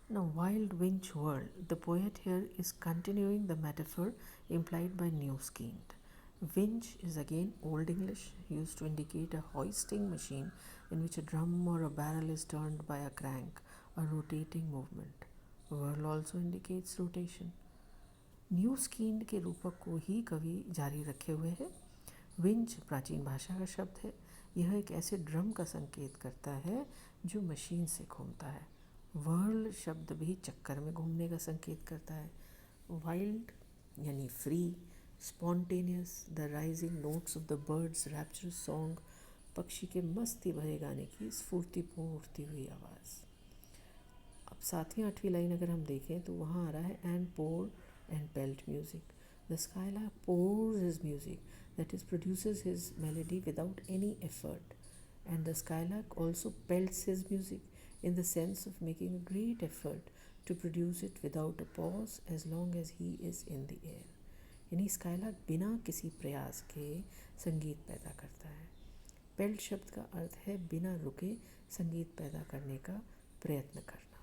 Now, wild winch world, the poet here is continuing the metaphor implied by new skinned. Winch is again Old English, used to indicate a hoisting machine in which a drum or a barrel is turned by a crank, a rotating movement. Whirl also indicates rotation. New स्कीन्ड के रूपक को ही कवि जारी रखे हुए है। Winch प्राचीन भाषा का शब्द है। यह एक ऐसे ड्रम का संकेत करता है जो मशीन से घूमता है। वर्ल शब्द भी चक्कर में घूमने का संकेत करता है। वाइल्ड यानी free, spontaneous, the rising notes of the birds rapturous song, पक्षी के मस्ती भरे गाने की स्फूर्तिपूर्ण उठती हुई आवाज़। अब सातवीं आठवीं लाइन अगर हम देखें तो वहाँ आ रहा है and pour and pelt music. The Skylark pours his music, that is, produces his melody without any effort. And the Skylark also pelts his music in the sense of making a great effort to produce it without a pause as long as he is in the air. यानी skylark बिना किसी प्रयास के संगीत पैदा करता है। Peeled शब्द का अर्थ है बिना रुके संगीत पैदा करने का प्रयत्न करना।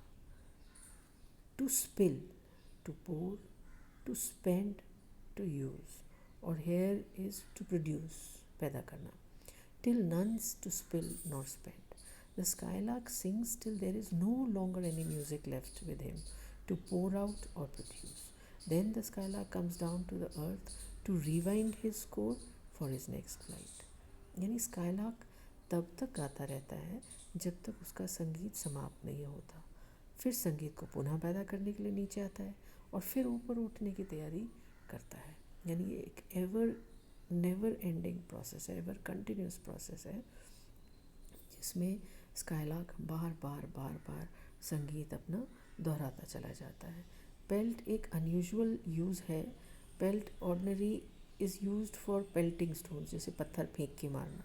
To spill, to pour, to spend, to use, or here is to produce, पैदा करना। Till none's to spill nor spend. The skylark sings till there is no longer any music left with him to pour out or produce. Then the skylark comes down to the earth to rewind his score for his next flight. यानी skylark तब तक गाता रहता है जब तक उसका संगीत समाप्त नहीं होता। फिर संगीत को पुनः पैदा करने के लिए नीचे आता है और फिर ऊपर उठने की तैयारी करता है। यानी ये एक एवर नेवर एंडिंग प्रोसेस है, एवर कंटिन्यूस प्रोसेस है, जिसमें स्काईलार्क बार बार संगीत अपना दोहराता चला जाता है। पेल्ट एक अनयूजुअल यूज़ है। Pelt ordinary is used for pelting stones, जैसे पत्थर फेंक के मारना।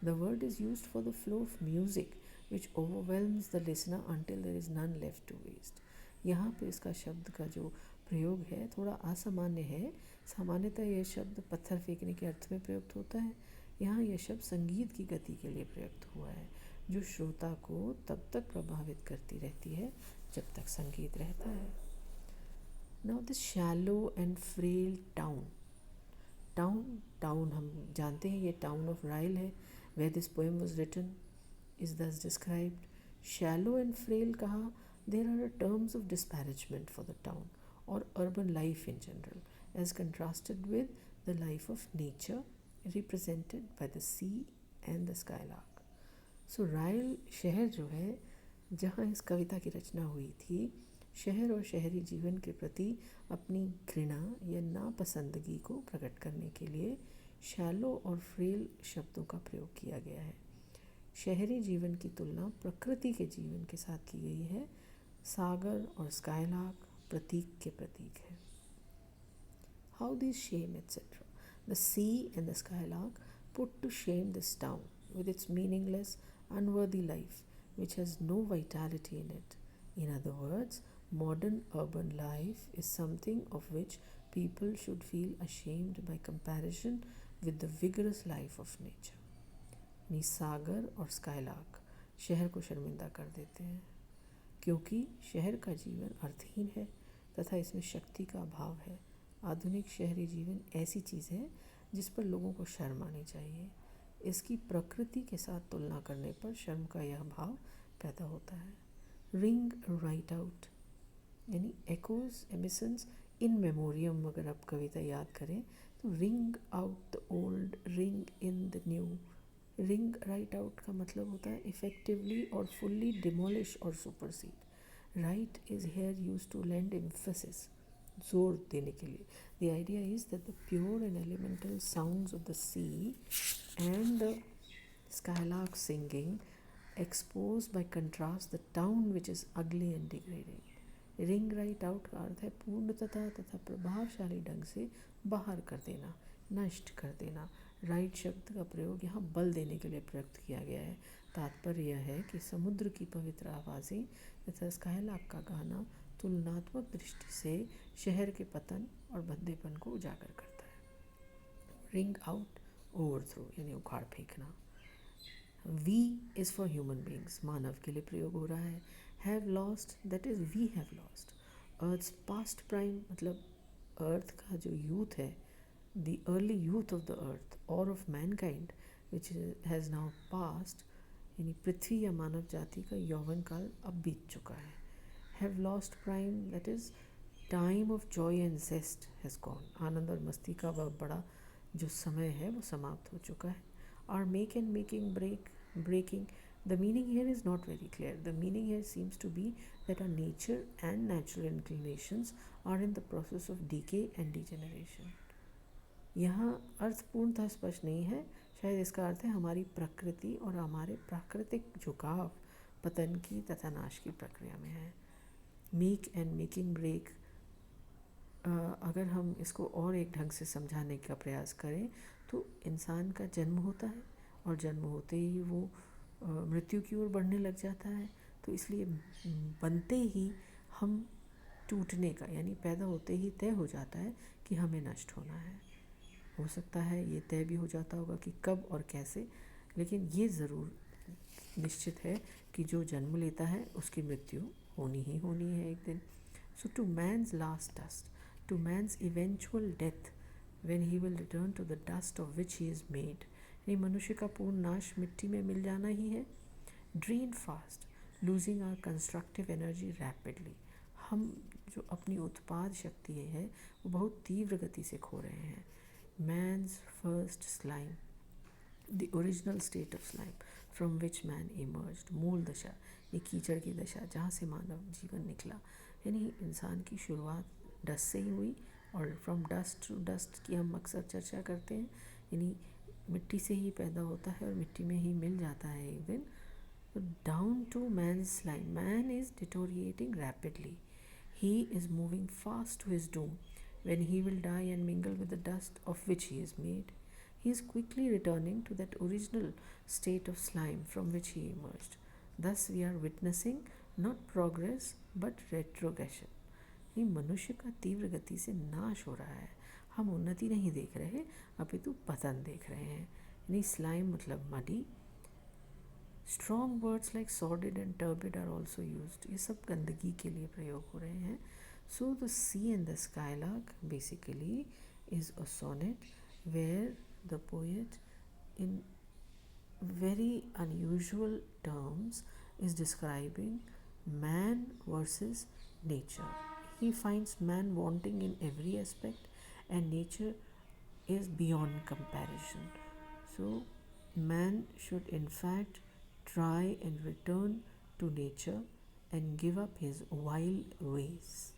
The word is used for the flow of music which overwhelms the listener until there is none left to waste. यहाँ पे इसका शब्द का जो प्रयोग है थोड़ा असामान्य है। सामान्यतः यह शब्द पत्थर फेंकने के अर्थ में प्रयुक्त होता है। यहाँ यह शब्द संगीत की गति के लिए प्रयुक्त हुआ है जो श्रोता को तब तक प्रभावित करती रहती है जब तक संगीत रहता है। Now this shallow and frail town हम जानते हैं ये टाउन ऑफ राइल है, where this poem was written, is thus described. Shallow and frail कहा, there are terms of disparagement for the town or urban life in general, as contrasted with the life of nature represented by the sea and the skylark. So royal शहर जो है जहाँ इस कविता की रचना हुई थी, शहर और शहरी जीवन के प्रति अपनी घृणा या नापसंदगी को प्रकट करने के लिए शैलो और फ्रेल शब्दों का प्रयोग किया गया है। शहरी जीवन की तुलना प्रकृति के जीवन के साथ की गई है। सागर और स्काईलार्क प्रतीक के प्रतीक है। How this shame etcetera, the sea and the skylark put to shame this town with its meaningless, unworthy life which has no vitality in it. In other words, modern urban life is something of which people should feel ashamed by comparison with the vigorous life of nature. यानी सागर और skylark शहर को शर्मिंदा कर देते हैं क्योंकि शहर का जीवन अर्थहीन है तथा इसमें शक्ति का अभाव है। आधुनिक शहरी जीवन ऐसी चीज़ है जिस पर लोगों को शर्म आनी चाहिए। इसकी प्रकृति के साथ तुलना करने पर शर्म का यह भाव पैदा होता है। रिंग राइट आउट यानी एकोज एमिसन्स इन मेमोरियम। अगर आप कविता याद करें तो ring out the old, ring in the new. Ring right out का मतलब होता है इफेक्टिवली और फुल्ली डिमोलिश और supersede. Right is here use to lend emphasis, जोर देने के लिए। The idea is that the pure and elemental sounds of the sea and the skylark singing expose by contrast the town which is ugly and degrading. Ring right out का अर्थ है पूर्णतः तथा प्रभावशाली ढंग से बाहर कर देना, नष्ट कर देना। राइट शब्द का प्रयोग यहाँ बल देने के लिए प्रयुक्त किया गया है। तात्पर्य यह है कि समुद्र की पवित्र आवाज़ें तथा स्काईलार्क का गाना तुलनात्मक दृष्टि से शहर के पतन और बंदेपन को उजागर करता है। रिंग आउट ओवरथ्रो यानी उखाड़ फेंकना। V is for human beings, मानव के लिए प्रयोग हो रहा है। Have lost, that is we have lost. Earth's past prime मतलब अर्थ का जो यूथ है, the early youth of the earth or of mankind which has now passed, यानी पृथ्वी या मानव जाति का यौवन काल अब बीत चुका है. Have lost prime, that is time of joy and zest has gone. आनंद और मस्ती का वह बड़ा जो समय है वो समाप्त हो चुका है. Our make and making breaking, the meaning here is not very clear. The meaning here seems to be that our nature and natural inclinations are in the process of decay and degeneration. यहाँ अर्थ पूर्णतः स्पष्ट नहीं है. शायद इसका अर्थ है हमारी प्रकृति और हमारे प्राकृतिक झुकाव पतन की तथा नाश की प्रक्रिया में है. मेक एंड मेकिंग ब्रेक, अगर हम इसको और एक ढंग से समझाने का प्रयास करें तो इंसान का जन्म होता है और जन्म होते ही वो मृत्यु की ओर बढ़ने लग जाता है. तो इसलिए बनते ही हम टूटने का, यानी पैदा होते ही तय हो जाता है कि हमें नष्ट होना है. हो सकता है ये तय भी हो जाता होगा कि कब और कैसे, लेकिन ये ज़रूर निश्चित है कि जो जन्म लेता है उसकी मृत्यु होनी ही होनी है एक दिन. So to man's last dust, to man's eventual death when he will return to the dust of which he is made, यानी मनुष्य का पूर्ण नाश मिट्टी में मिल जाना ही है. Drain fast, losing our constructive energy rapidly, हम जो अपनी उत्पाद शक्ति है वो बहुत तीव्र गति से खो रहे हैं. Man's first slime, the original state of slime from which man emerged, मूल दशा, ये कीचड़ की दशा जहाँ से मानव जीवन निकला, यानी इंसान की शुरुआत डस्ट से ही हुई. और फ्रॉम डस्ट टू डस्ट की हम अक्सर चर्चा करते हैं, यानी मिट्टी से ही पैदा होता है और मिट्टी में ही मिल जाता है एक दिन. तो down to man slime, man is deteriorating rapidly, he is moving fast to his doom when he will die and mingle with the dust of which he is made. He is quickly returning to that original state of slime from which he emerged. Thus we are witnessing not progress but retrogression. ये मनुष्य का तीव्र गति से नाश हो रहा है. हम उन्नति नहीं देख रहे, अपितु पतन देख रहे हैं. यानी स्लाइम मतलब muddy. Strong words like sordid and turbid are also used, ये सब गंदगी के लिए प्रयोग हो रहे हैं. So the Sea and the Skylark basically is a sonnet where the poet in very unusual terms is describing man versus nature. He finds man wanting in every aspect and nature is beyond comparison. So man should in fact try and return to nature and give up his wild ways.